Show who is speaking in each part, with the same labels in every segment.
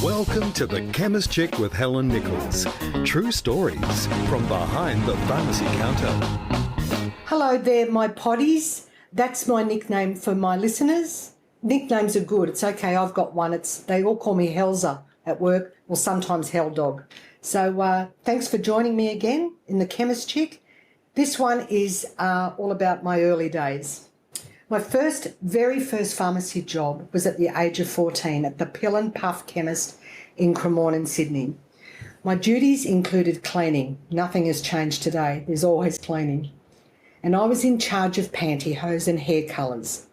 Speaker 1: Welcome to the Chemist Chick with Helen Nichols. True stories from behind the pharmacy counter.
Speaker 2: Hello there, my potties. That's my nickname for my listeners. Nicknames are good. It's okay. I've got one. They all call me Helza at work, or sometimes Hell Dog. So thanks for joining me again in the Chemist Chick. This one is all about my early days. My very first pharmacy job was at the age of 14 at the Pill and Puff Chemist in Cremorne in Sydney. My duties included cleaning. Nothing has changed today. There's always cleaning. And I was in charge of pantyhose and hair colours.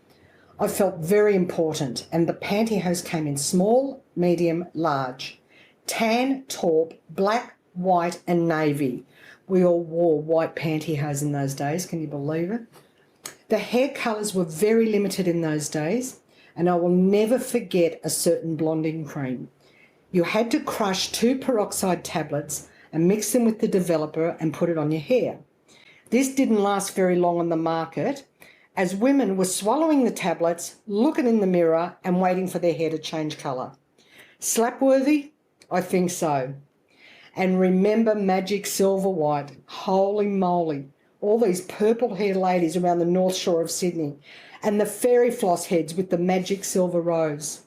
Speaker 2: I felt very important, and the pantyhose came in small, medium, large, tan, taupe, black, white and navy. We all wore white pantyhose in those days. Can you believe it? The hair colours were very limited in those days, and I will never forget a certain blonding cream. You had to crush 2 peroxide tablets and mix them with the developer and put it on your hair. This didn't last very long on the market, as women were swallowing the tablets, looking in the mirror and waiting for their hair to change colour. Slapworthy? I think so. And remember Magic Silver White. Holy moly. All these purple haired ladies around the North Shore of Sydney, and the fairy floss heads with the magic silver rose.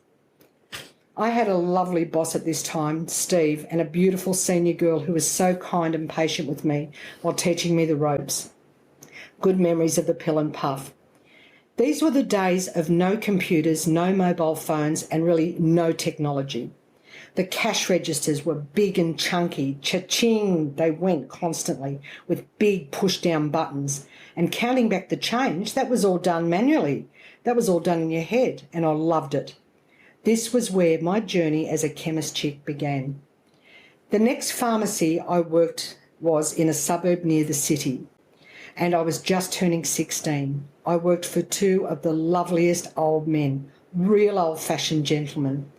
Speaker 2: I had a lovely boss at this time, Steve, and a beautiful senior girl who was so kind and patient with me while teaching me the ropes. Good memories of the Pill and Puff. These were the days of no computers, no mobile phones, and really no technology. The cash registers were big and chunky. Cha-ching, they went constantly with big push-down buttons. And counting back the change, that was all done manually. That was all done in your head, and I loved it. This was where my journey as a chemist chick began. The next pharmacy I worked was in a suburb near the city, and I was just turning 16. I worked for 2 of the loveliest old men, real old-fashioned gentlemen.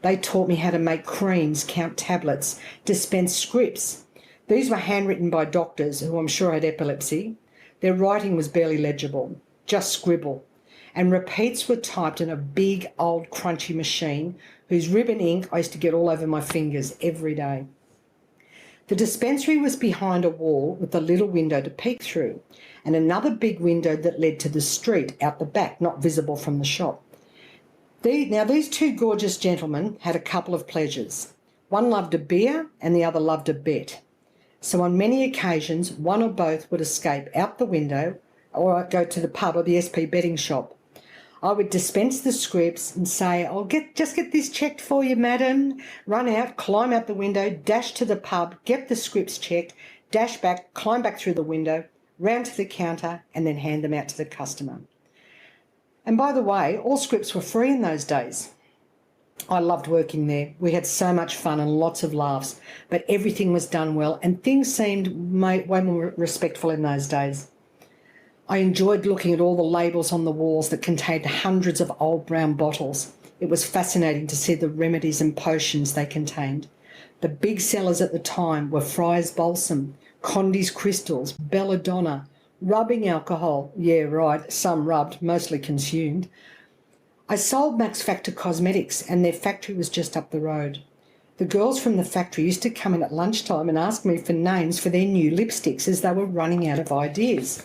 Speaker 2: They taught me how to make creams, count tablets, dispense scripts. These were handwritten by doctors who I'm sure had epilepsy. Their writing was barely legible, just scribble. And repeats were typed in a big old crunchy machine whose ribbon ink I used to get all over my fingers every day. The dispensary was behind a wall with a little window to peek through, and another big window that led to the street out the back, not visible from the shop. These 2 gorgeous gentlemen had a couple of pleasures. One loved a beer and the other loved a bet. So on many occasions, one or both would escape out the window or go to the pub or the SP betting shop. I would dispense the scripts and say, I'll just get this checked for you, madam. Run out, climb out the window, dash to the pub, get the scripts checked, dash back, climb back through the window, round to the counter and then hand them out to the customer. And by the way, all scripts were free in those days. I loved working there. We had so much fun and lots of laughs, but everything was done well and things seemed way more respectful in those days. I enjoyed looking at all the labels on the walls that contained hundreds of old brown bottles. It was fascinating to see the remedies and potions they contained. The big sellers at the time were Fry's Balsam, Condy's Crystals, Belladonna, rubbing alcohol, yeah right, some rubbed, mostly consumed. I sold Max Factor Cosmetics and their factory was just up the road. The girls from the factory used to come in at lunchtime and ask me for names for their new lipsticks as they were running out of ideas.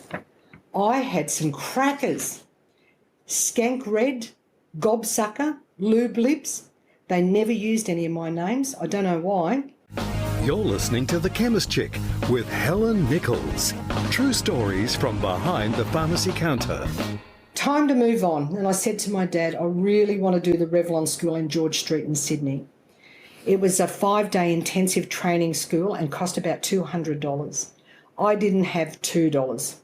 Speaker 2: I had some crackers. Skank Red, Gobsucker, Lube Lips. They never used any of my names. I don't know why.
Speaker 1: You're listening to The Chemist Chick with Helen Nichols. True stories from behind the pharmacy counter.
Speaker 2: Time to move on, and I said to my dad, I really want to do the Revlon School in George Street in Sydney. It was a 5-day intensive training school and cost about $200. I didn't have $2.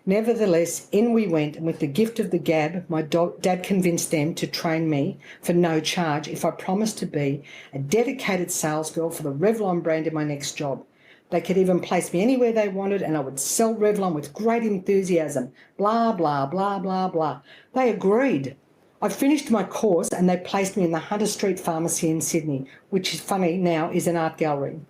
Speaker 2: Nevertheless, in we went, and with the gift of the gab, my dad convinced them to train me for no charge if I promised to be a dedicated sales girl for the Revlon brand in my next job. They could even place me anywhere they wanted and I would sell Revlon with great enthusiasm. Blah, blah, blah, blah, blah. They agreed. I finished my course and they placed me in the Hunter Street Pharmacy in Sydney, which is funny now is an art gallery.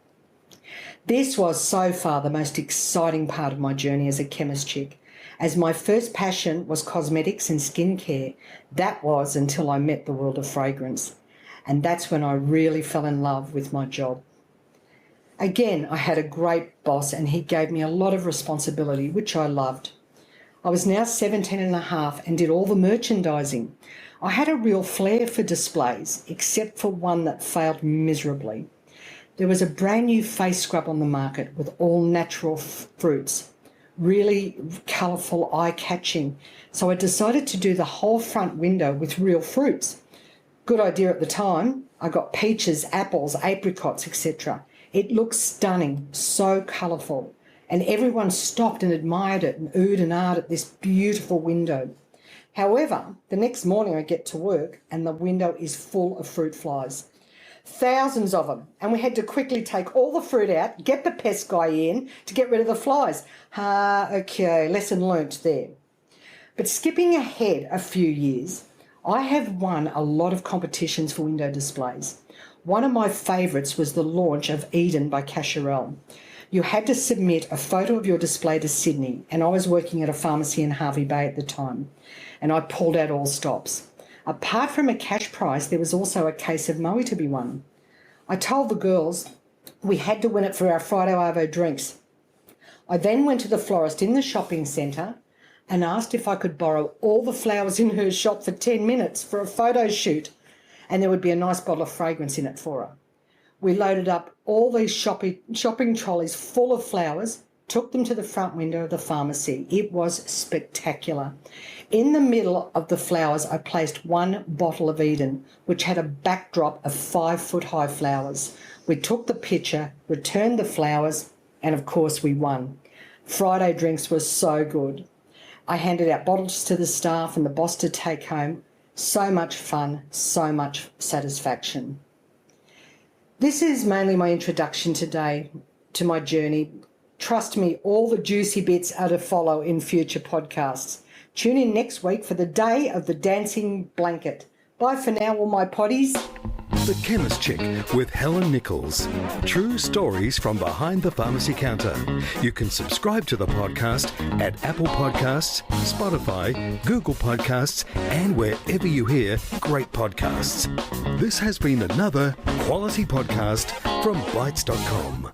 Speaker 2: This was so far the most exciting part of my journey as a chemist chick. as my first passion was cosmetics and skincare. That was until I met the world of fragrance. And that's when I really fell in love with my job. Again, I had a great boss and he gave me a lot of responsibility, which I loved. I was now 17 and a half and did all the merchandising. I had a real flair for displays, except for one that failed miserably. There was a brand new face scrub on the market with all natural fruits, really colourful, eye-catching. So I decided to do the whole front window with real fruits. Good idea at the time. I got peaches, apples, apricots, etc. It looked stunning, so colourful, and everyone stopped and admired it and oohed and ahed at this beautiful window. However, the next morning I get to work and the window is full of fruit flies. Thousands of them, and we had to quickly take all the fruit out, get the pest guy in to get rid of the flies. Okay, lesson learnt there. But skipping ahead a few years, I have won a lot of competitions for window displays. One of my favourites was the launch of Eden by Cacharel. You had to submit a photo of your display to Sydney, and I was working at a pharmacy in Hervey Bay at the time, and I pulled out all stops. Apart from a cash prize, there was also a case of Moe to be won. I told the girls we had to win it for our Friday Arvo drinks. I then went to the florist in the shopping centre and asked if I could borrow all the flowers in her shop for 10 minutes for a photo shoot, and there would be a nice bottle of fragrance in it for her. We loaded up all these shopping trolleys full of flowers, took them to the front window of the pharmacy. It was spectacular. In the middle of the flowers, I placed one bottle of Eden, which had a backdrop of 5-foot-high flowers. We took the picture, returned the flowers, and of course we won. Friday drinks were so good. I handed out bottles to the staff and the boss to take home. So much fun, so much satisfaction. This is mainly my introduction today to my journey. Trust me, all the juicy bits are to follow in future podcasts. Tune in next week for the day of the dancing blanket. Bye for now, all my potties.
Speaker 1: The Chemist Chick with Helen Nichols. True stories from behind the pharmacy counter. You can subscribe to the podcast at Apple Podcasts, Spotify, Google Podcasts, and wherever you hear great podcasts. This has been another quality podcast from Bytes.com.